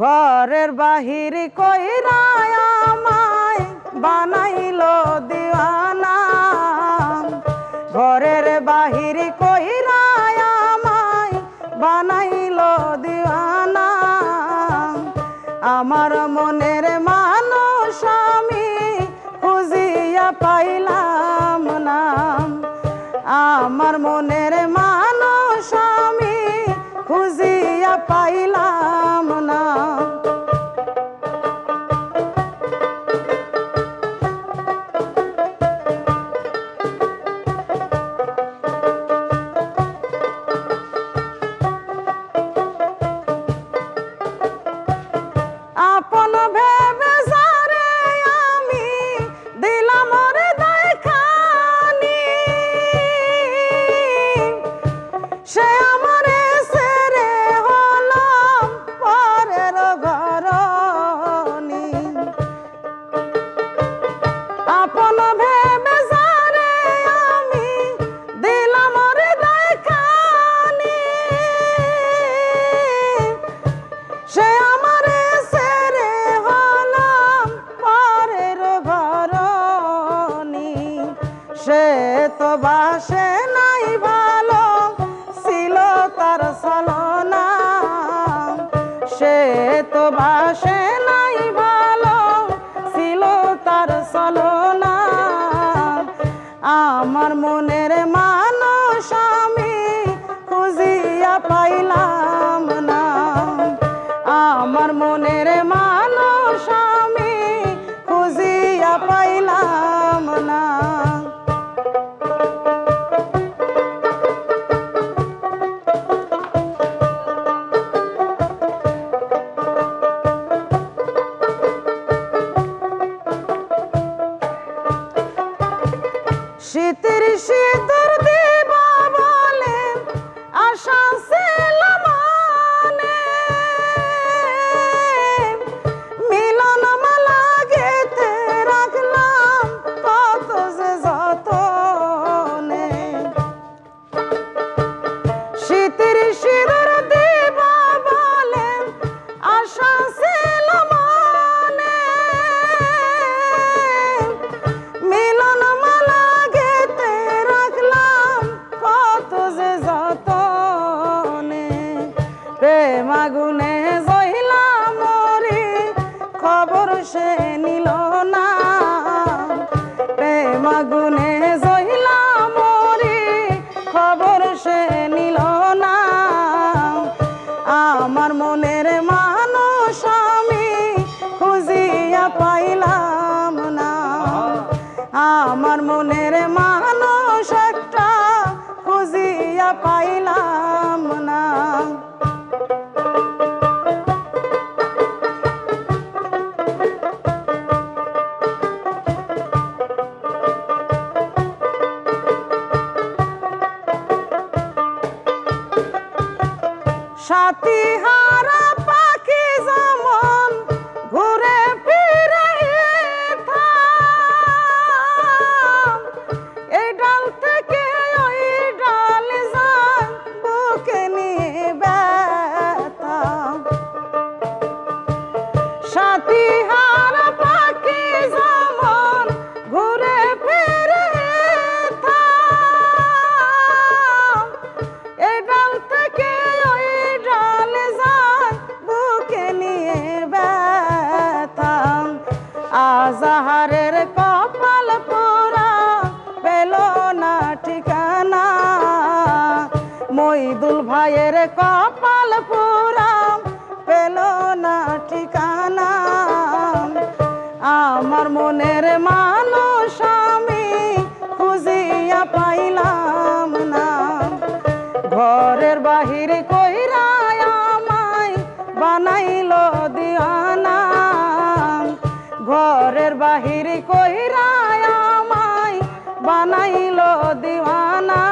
ঘরের বাহির কইরা আমায় বানাইলো দিওয়ানা, ঘরের বাহির কইরা আমায় বানাইলো দিওয়ানা। আমার মনের মানুষ আমি খুঁজিয়া পাইলাম না, আমার মনের মানুষ আমি খুঁজিয়া পাইলাম না। আপন ভেবে যারে আমি দিলাম রে দেখানি, সে আমারে ছেড়ে হলাম পরের ঘরনি। আপন ভেবে যারে আমি দিলাম রে দেখানি, সে আমারে ছেড়ে হলাম পরের ঘরনি। সে তো বাসে নাই ভালো ছিল তার ছলনা, সে তো বাসে নাই ভালো ছিল তার ছলনা। আমার মনের মানুষ আমি খুঁজিয়া পাইলাম না, আমার মনের মানুষ আমি খুঁজিয়া পাইলাম না। শীতের শীতের দিবা বলে আশা ছিল মনে, মিলন মালা গেঁথে রাখলাম কত যে যতনে। শীতের শীতের দিবা বলে আশা ছিল মনে, মিলন মালা গেঁথে রাখলাম কত যে যতনে। প্রেম আগুনে জ্বলিলাম মরি খবর সে নিল না, প্রেম আগুনে জ্বলিলাম মরি খবর সে নিল না। আমার মনের মানুষ আমি খুঁজিয়া পাইলাম না, আমার মনের মানুষ একটা খুঁজিয়া পাইলাম না। সাথী হারা পাখি যেমন ঘুরে ফিরে থাম, এই ডাল থেকে ওই ডাল যায় বুকে নিয়ে ব্যথা। সাথী হারা পাখি যেমন ঘুরে ফিরে থাম, এই ডাল থেকে ওই ডাল যায় বুকে নিয়ে ব্যথা। আজাহারের কপাল পোড়া পেল না ঠিকানা, মইদুল ভাইয়ের কপাল পোড়া পেল না ঠিকানা। আমার মনের মানুষ আমি খুঁজিয়া পাইলাম না, ঘরের বাহির কইরা আমায় বানাইলো দিওয়ানা, ঘরের বাহির কইরা আমায় বানাইলো দিওয়ানা।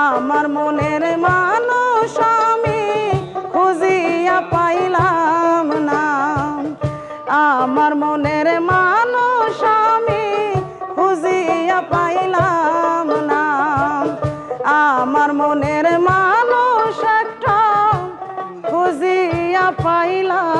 আমার মনের মানুষ আমি খুঁজিয়া পাইলাম না, আমার মনের মানুষ আমি খুঁজিয়া পাইলাম না। আমার মনের মানুষ একটা খুঁজিয়া পাইলাম